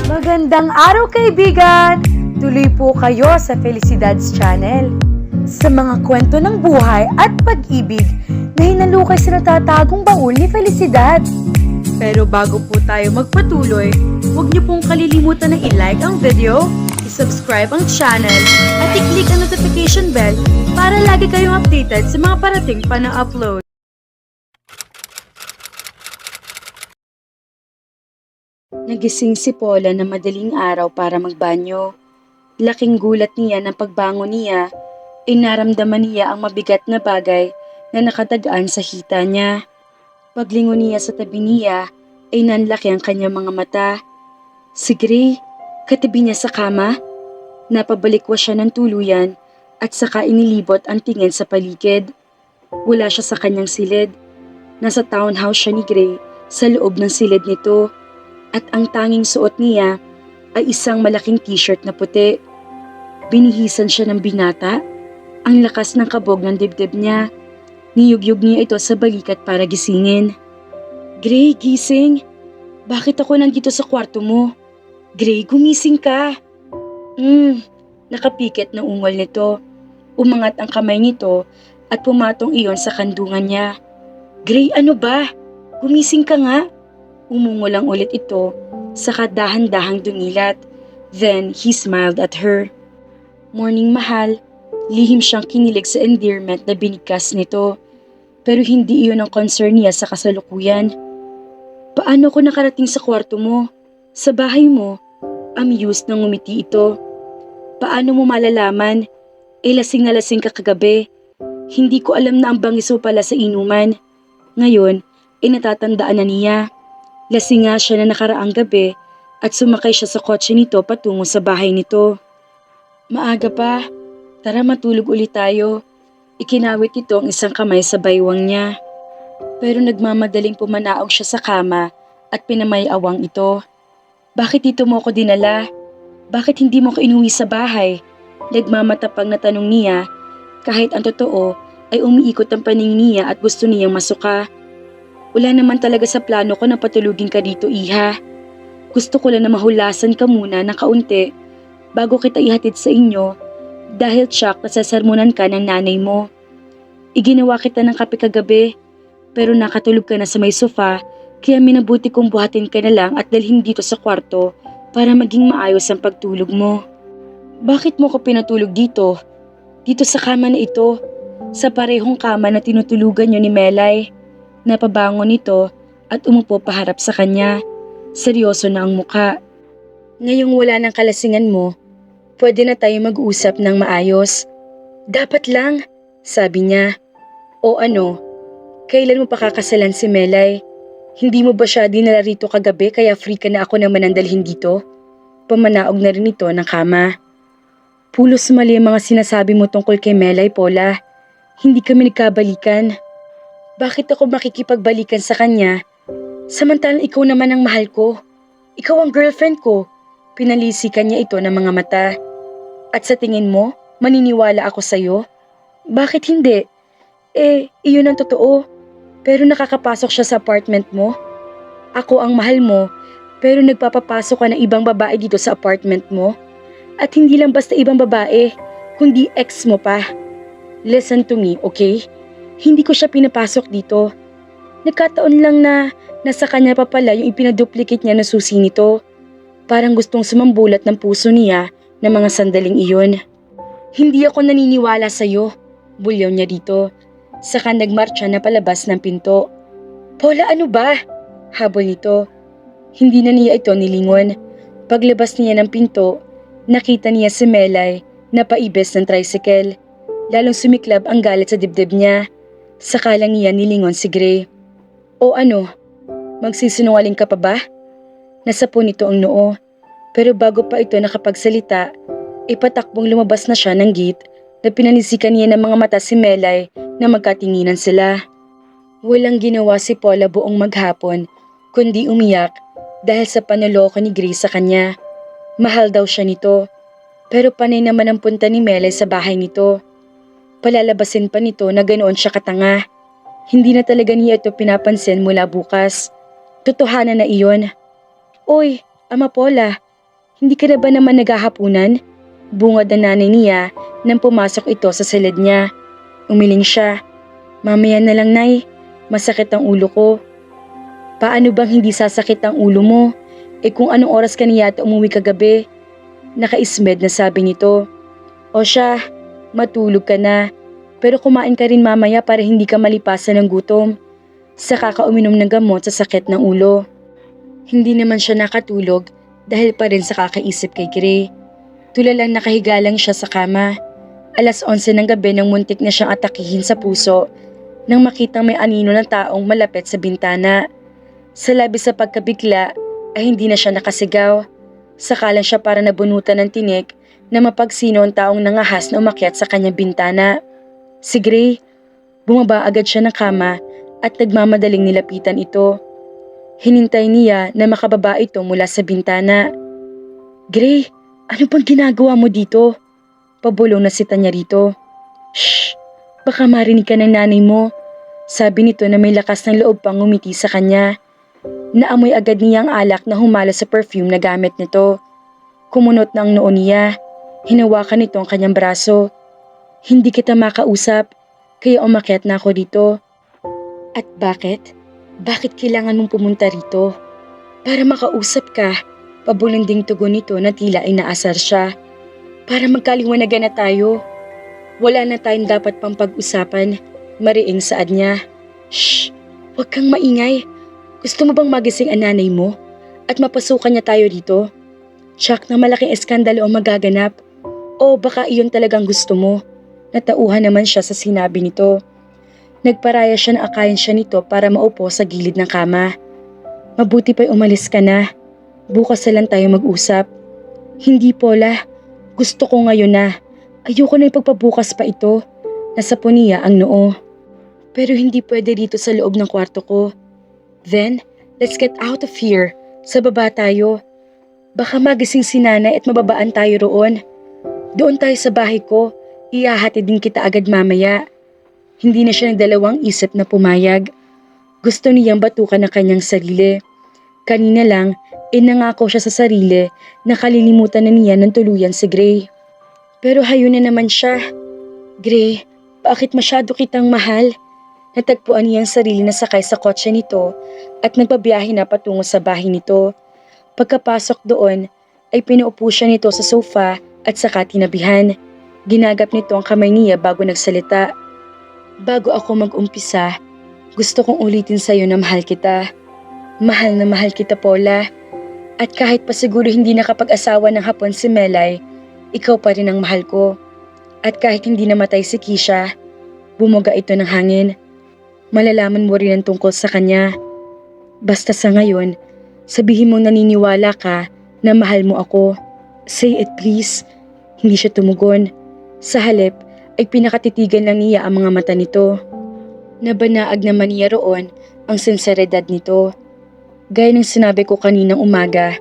Magandang araw kaibigan! Tuloy po kayo sa Felicidad's Channel. Sa mga kwento ng buhay at pag-ibig na hinalukay sa natatagong baul ni Felicidad. Pero bago po tayo magpatuloy, huwag niyo pong kalilimutan na i-like ang video, i-subscribe ang channel, at i-click ang notification bell para lagi kayong updated sa mga parating pa na upload. Nagising si Paula na madaling araw para magbanyo. Laking gulat niya ng pagbangon niya, ay naramdaman niya ang mabigat na bagay na nakatagaan sa hita niya. Paglingon niya sa tabi niya, ay nanlaki ang kanyang mga mata. Si Gray, katabi niya sa kama. Napabalikwa siya ng tuluyan at saka inilibot ang tingin sa paligid. Wala siya sa kanyang silid. Nasa townhouse siya ni Gray sa loob ng silid nito. At ang tanging suot niya ay isang malaking t-shirt na puti. Binihisan siya ng binata. Ang lakas ng kabog ng dibdib niya. Niyugyug niya ito sa balikat para gisingin. Gray, gising. Bakit ako nandito sa kwarto mo? Gray, gumising ka. Nakapikit na ungol nito. Umangat ang kamay nito at pumatong iyon sa kandungan niya. Gray, ano ba? Gumising ka nga. Umungol lang ulit ito, saka dahan-dahang dumilat. Then, he smiled at her. Morning, mahal. Lihim siyang kinilig sa endearment na binigkas nito. Pero hindi iyon ang concern niya sa kasalukuyan. Paano ko nakarating sa kwarto mo? Sa bahay mo? Amused nang ngumiti ito. Paano mo malalaman? Lasing na lasing ka kagabi. Hindi ko alam na ang bangis mo pala sa inuman. Ngayon, natatandaan na niya. Lasing nga siya na nakaraang gabi at sumakay siya sa kotse nito patungo sa bahay nito. Maaga pa, tara matulog ulit tayo. Ikinawit ito ang isang kamay sa baywang niya. Pero nagmamadaling pumanaog siya sa kama at pinamayawang ito. Bakit dito mo ako dinala? Bakit hindi mo ko inuwi sa bahay? Nagmamatapang na tanong niya kahit ang totoo ay umiikot ang paningin niya at gusto niyang masuka. Wala naman talaga sa plano ko na patulugin ka dito, Iha. Gusto ko lang na mahulasan ka muna ng kaunti bago kita ihatid sa inyo dahil tsak na sasarmunan ka ng nanay mo. Iginawa kita ng kape kagabi pero nakatulog ka na sa may sofa kaya minabuti kong buhatin ka na lang at dalhin dito sa kwarto para maging maayos ang pagtulog mo. Bakit mo ko pinatulog dito? Dito sa kama na ito, sa parehong kama na tinutulugan niyo ni Melay. Napabangon ito at umupo paharap sa kanya. Seryoso na ang mukha. Ngayong wala ng kalasingan mo, pwede na tayo mag-usap ng maayos. Dapat lang, sabi niya. O ano, kailan mo pakakasalan si Melay? Hindi mo ba siya dinala rito kagabi kaya free ka na ako naman ang dalhin dito? Pamanaog na rin ito ng kama. Pulos mali ang mga sinasabi mo tungkol kay Melay, Paula. Hindi kami nagkabalikan. Bakit ako makikipagbalikan sa kanya? Samantalang ikaw naman ang mahal ko. Ikaw ang girlfriend ko. Pinalisikan niya ito ng mga mata. At sa tingin mo, maniniwala ako sa'yo? Bakit hindi? Iyon ang totoo. Pero nakakapasok siya sa apartment mo. Ako ang mahal mo, pero nagpapapasok ka ng ibang babae dito sa apartment mo. At hindi lang basta ibang babae, kundi ex mo pa. Listen to me, okay? Hindi ko siya pinapasok dito. Nagkataon lang na nasa kanya pa pala yung ipinaduplicate niya na susi nito. Parang gustong sumambulat ng puso niya ng mga sandaling iyon. Hindi ako naniniwala sa'yo, bulyaw niya dito. Saka nagmarcha na palabas ng pinto. Paula, ano ba? Habol nito. Hindi na niya ito nilingon. Paglabas niya ng pinto, nakita niya si Melay na paibes ng tricycle. Lalong sumiklab ang galit sa dibdib niya. Saka lang niya nilingon si Gray. O ano, magsisinungaling ka pa ba? Nasapo nito ang noo. Pero bago pa ito nakapagsalita, ipatakbong lumabas na siya ng gate na pinanisikan niya ng mga mata si Melay na magkatinginan sila. Walang ginawa si Paula buong maghapon, kundi umiyak dahil sa panaloko ni Gray sa kanya. Mahal daw siya nito, pero panay naman ang punta ni Melay sa bahay nito. Palalabasin pa nito na ganoon siya katanga. Hindi na talaga niya ito pinapansin mula bukas. Totohanan na iyon. Oy, Ama Paula, Hindi ka na ba naman naghahapunan? Bungad na nanay niya nang pumasok ito sa silid niya. Umiling siya. Mamaya na lang, Nay. Masakit ang ulo ko. Paano bang hindi sasakit ang ulo mo? Kung anong oras ka na yata umuwi kagabi? Nakaismed na sabi nito. O siya, matulog ka na. Pero kumain ka rin mamaya para hindi ka malipasan ng gutom. Saka ka uminom ng gamot sa sakit ng ulo. Hindi naman siya nakatulog dahil pa rin sa kakaisip kay Gray. Tulalang nakahiga lang siya sa kama. 11:00 ng gabi nang muntik na siyang atakihin sa puso nang makitang may anino ng taong malapit sa bintana. Sa labis sa pagkabigla ay hindi na siya nakasigaw. Sakalan siya para nabunutan ng tinik na mapagsino ang taong nangahas na umakyat sa kanyang bintana. Si Gray. Bumaba agad siya ng kama at nagmamadaling nilapitan ito. Hinintay niya na makababa ito mula sa bintana. Gray, ano bang ginagawa mo dito? Pabulong na sita niya rito. Shh! Baka marinig ka ng nanay mo. Sabi nito na may lakas ng loob pang ngumiti sa kanya. Naamoy agad niya ang alak na humalo sa perfume na gamit nito. Kumunot na ang noo niya. Hinawakan nito ang kanyang braso. Hindi kita makausap, kaya umakyat na ako dito. At bakit? Bakit kailangan mong pumunta rito? Para makausap ka. Pabulinding tugon nito na tila ay naasar siya. Para magkaliwanagan na tayo. Wala na tayong dapat pang pag-usapan. Mariing saad niya. Shh! Huwag kang maingay. Gusto mo bang magising ang nanay mo? At mapasukan niya tayo dito? Tsak na malaking eskandalo ang magaganap. O baka iyon talagang gusto mo. Natauhan naman siya sa sinabi nito. Nagparaya siya na akayin siya nito para maupo sa gilid ng kama. Mabuti pa'y umalis ka na. Bukas na lang tayo mag-usap. Hindi, Paula. Gusto ko ngayon na. Ayoko na ipagpabukas pa ito. Nasa niya ang noo. Pero hindi pwede dito sa loob ng kwarto ko. Then, let's get out of here. Sa baba tayo. Baka magising si nanay at mababaan tayo roon. Doon tayo sa bahay ko. Ihahatid din kita agad mamaya. Hindi na siya nagdalawang isip na pumayag. Gusto niyang batukan ang kanyang sarili. Kanina lang, nangako siya sa sarili na kalilimutan na niya ng tuluyan si Gray. Pero hayon na naman siya. Gray, bakit masyado kitang mahal? Natagpuan niya ang sarili na sakay sa kotse nito at nagbabiyahe na patungo sa bahay nito. Pagkapasok doon, ay pinuupo siya nito sa sofa at saka tinabihan. Ginagap nito ang kamay niya bago nagsalita. Bago ako mag-umpisa, gusto kong ulitin sa'yo na mahal kita. Mahal na mahal kita, Paula. At kahit pa siguro hindi nakapag-asawa ng hapon si Melay, ikaw pa rin ang mahal ko. At kahit hindi namatay si Kisha, bumuga ito ng hangin. Malalaman mo rin ang tungkol sa kanya. Basta sa ngayon, sabihin mong naniniwala ka na mahal mo ako. Say it please. Hindi siya tumugon. Sa halip ay pinakatitigan lang niya ang mga mata nito. Nabanaag naman niya roon ang sinseridad nito. Gaya ng sinabi ko kaninang umaga,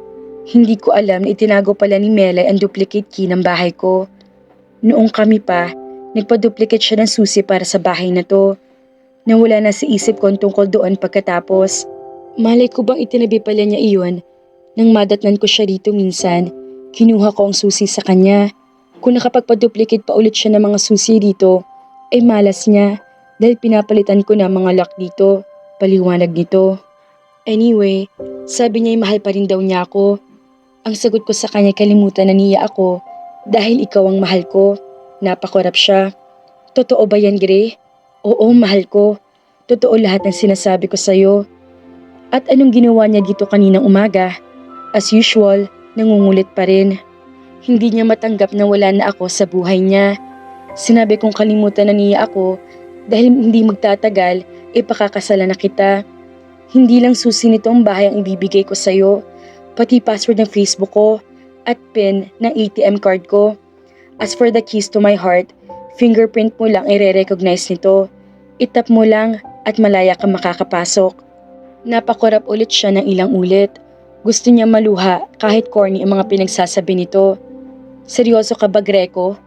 hindi ko alam na itinago pala ni Melay ang duplicate key ng bahay ko. Noong kami pa, nagpa-duplicate siya ng susi para sa bahay na to. Nawala na sa isip ko tungkol doon pagkatapos. Malay ko bang itinabi pala niya iyon? Nang madatnan ko siya dito minsan, kinuha ko ang susi sa kanya. Kung nakapagpa-duplicate pa ulit siya ng mga susi dito, ay malas niya dahil pinapalitan ko na mga lock dito. Paliwanag nito. Anyway, sabi niya ay mahal pa rin daw niya ako. Ang sagot ko sa kanya kalimutan na niya ako dahil ikaw ang mahal ko. Napakorap siya. Totoo ba yan, Gray? Oo, mahal ko. Totoo lahat ng sinasabi ko sa'yo. At anong ginawa niya dito kaninang umaga? As usual, nangungulit pa rin. Hindi niya matanggap na wala na ako sa buhay niya. Sinabi kong kalimutan na niya ako dahil hindi magtatagal, ipakakasalan na kita. Hindi lang susi nito ang bahay ang ibibigay ko sa'yo, pati password ng Facebook ko at PIN ng ATM card ko. As for the keys to my heart, fingerprint mo lang i-recognize nito. Itap mo lang at malaya kang makakapasok. Napakorap ulit siya ng ilang ulit. Gusto niya maluha kahit corny ang mga pinagsasabi nito. Seryoso ka ba, Greco?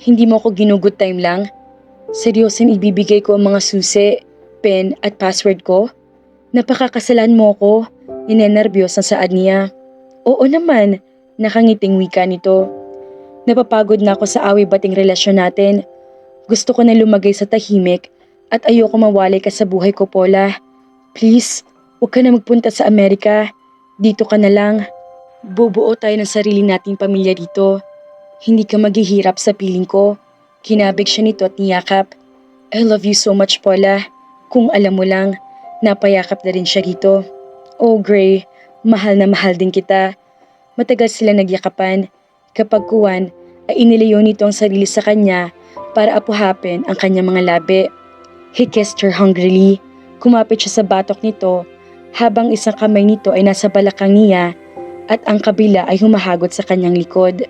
Hindi mo ko ginugood time lang? Seryosin ibibigay ko ang mga susi, pen at password ko? Napakakasalan mo ko. Ninenervyos ang saad niya. Oo naman, Nakangiting wika nito. Napapagod na ako sa awi-bating relasyon natin. Gusto ko na lumagay sa tahimik at ayoko mawalay ka sa buhay ko, Paula. Please, huwag ka na magpunta sa Amerika. Dito ka na lang. Bubuo tayo ng sarili nating pamilya dito. Hindi ka maghihirap sa piling ko. Kinabig siya nito at niyakap. I love you so much, Paula. Kung alam mo lang, napayakap na rin siya rito. Oh, Gray, mahal na mahal din kita. Matagal sila nagyakapan. Kapag kuwan, ay inilayo nito ang sarili sa kanya para apuhapin ang kanyang mga labi. He kissed her hungrily. Kumapit siya sa batok nito habang isang kamay nito ay nasa balakang niya at ang kabila ay humahagot sa kanyang likod.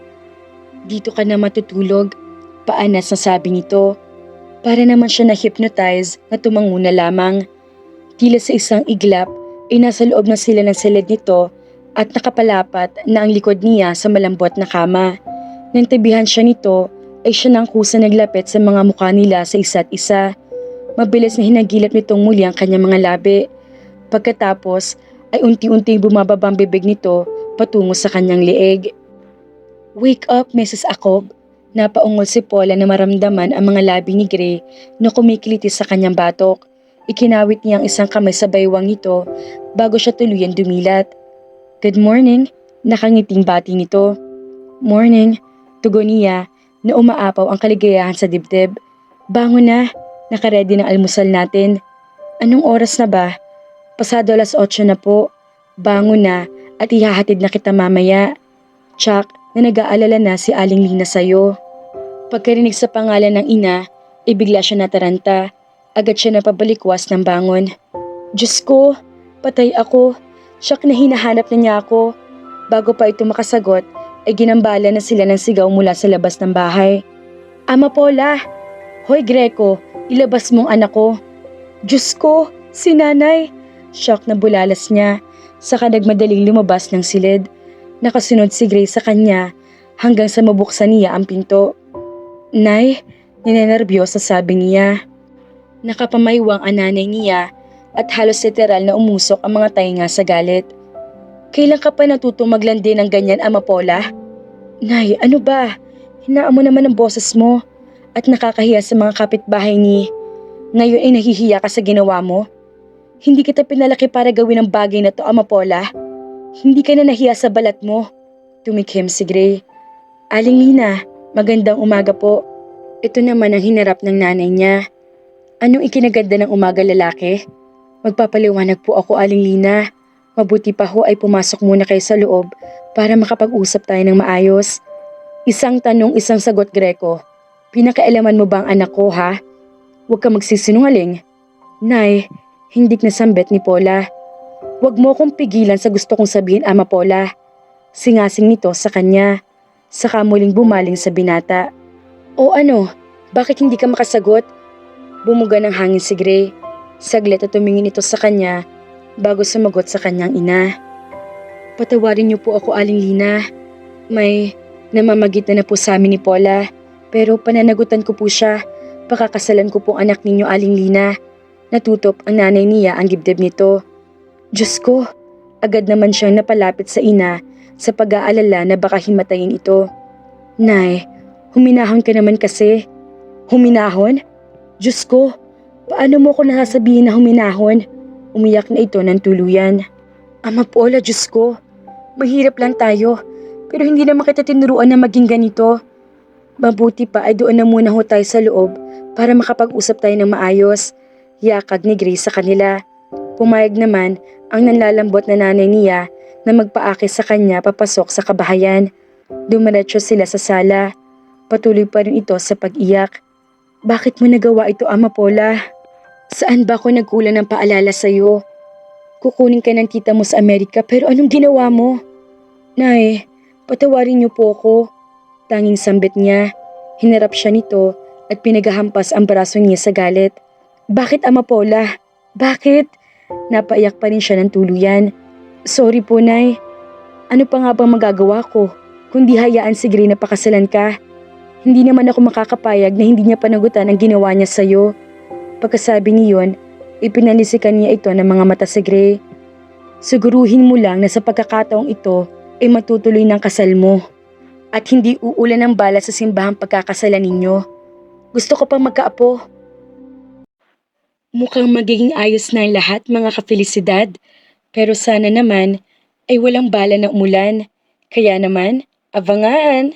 Dito ka na matutulog, paanas na sabi nito. Para naman siya na-hypnotize na tumango na lamang. Tila sa isang iglap ay nasa loob na sila ng silid nito at nakapalapat na ang likod niya sa malambot na kama. Nang tabihan siya nito ay siya nang kusa naglapit sa mga mukha nila sa isa't isa. Mabilis na hinagilap nitong muli ang kanyang mga labi. Pagkatapos ay unti-unting bumababa ang bibig nito patungo sa kanyang leeg. Wake up, Mrs. Akob. Napaungol si Paula na maramdaman ang mga labi ni Gray na kumikiliti sa kanyang batok. Ikinawit niya ang isang kamay sa baywang nito bago siya tuluyan dumilat. Good morning, nakangiting bati nito. Morning, tugon niya na umaapaw ang kaligayahan sa dibdib. Bangon na, nakaredy ng almusal natin. Anong oras na ba? Pasado 8:00 na po. Bangon na at ihahatid na kita mamaya. Chuck, na nag-aalala na si Aling Lina sa'yo. Pagkarinig sa pangalan ng ina, ibigla siya nataranta. Agad siya napabalikwas ng bangon. Diyos ko, patay ako. Siyak na hinahanap na niya ako. Bago pa ito makasagot, ay ginambala na sila ng sigaw mula sa labas ng bahay. Ama Paula! Hoy Greco, ilabas mong anak ko. Diyos ko, si nanay! Shock na bulalas niya, saka nagmadaling lumabas ng silid. Nakasunod si Gray sa kanya hanggang sa mabuksan niya ang pinto. Nay, ninenerbyos sabi niya. Nakapamaywang ang nanay niya at halos literal na umusok ang mga tainga sa galit. Kailan ka pa natutong maglandi ng ganyan, Ama Paula? Nay, ano ba? Hinaan mo naman ang boses mo at nakakahiya sa mga kapitbahay ni. Ngayon ay nahihiya ka sa ginawa mo? Hindi kita pinalaki para gawin ang bagay na to, Ama Paula. Hindi ka na nahiya sa balat mo. Tumikhim si Gray. Aling Lina, magandang umaga po. Ito naman ang hinarap ng nanay niya. Anong ikinaganda ng umaga, lalaki? Magpapaliwanag po ako, Aling Lina. Mabuti pa ho ay pumasok muna kayo sa loob para makapag-usap tayo ng maayos. Isang tanong, isang sagot, Greco. Pinakailaman mo ba ang anak ko, ha? Huwag ka magsisinungaling. Nay, hindik na sambet ni Paula. Huwag mo akong pigilan sa gusto kong sabihin, Ama Paula. Singasing nito sa kanya. Saka muling bumaling sa binata. O ano, bakit hindi ka makasagot? Bumuga ng hangin si Gray. Saglit at tumingin ito sa kanya bago sumagot sa kanyang ina. Patawarin niyo po ako, Aling Lina. May namamagitan na po sa amin ni Paula. Pero pananagutan ko po siya. Pakakasalan ko po anak ninyo, Aling Lina. Natutop ang nanay niya ang dibdib nito. Diyos ko, agad naman siyang napalapit sa ina sa pag-aalala na baka himatayin ito. Nay, huminahon ka naman kasi. Huminahon? Diyos ko, paano mo ko nasasabihin na huminahon? Umiyak na ito ng tuluyan. Ama Paula, Diyos ko, mahirap lang tayo, pero hindi naman kita tinuruan na maging ganito. Mabuti pa ay doon na muna ho tayo sa loob para makapag-usap tayo ng maayos. Yakag ni Grace sa kanila. Pumayag naman ang nanlalambot na nanay niya na magpaakis sa kanya papasok sa kabahayan. Dumiretso sila sa sala. Patuloy pa rin ito sa pag-iyak. Bakit mo nagawa ito, Ama Paula? Saan ba ako nagkulang ng paalala sa'yo? Kukunin ka ng tita mo sa Amerika pero anong ginawa mo? Nay, patawarin niyo po ako. Tanging sambit niya. Hinarap siya nito at pinaghahampas ang braso niya sa galit. Bakit, Ama Paula? Bakit? Napaiyak pa rin siya ng tuluyan. Sorry po, Nay. Ano pa nga bang magagawa ko? Kundi hayaan si Gray na pakasalan ka. Hindi naman ako makakapayag na hindi niya panagutan ang ginawa niya sa'yo. Pagkasabi niyon, ipinalisikan niya ito ng mga mata si Gray. Siguruhin mo lang na sa pagkakataong ito ay matutuloy ng kasal mo at hindi uulan ng bala sa simbahang pagkakasalan ninyo. Gusto ko pang magkaapo. Mukhang magiging ayos na ang lahat, mga kafelisidad. Pero sana naman ay walang bala na umulan. Kaya naman, abangan!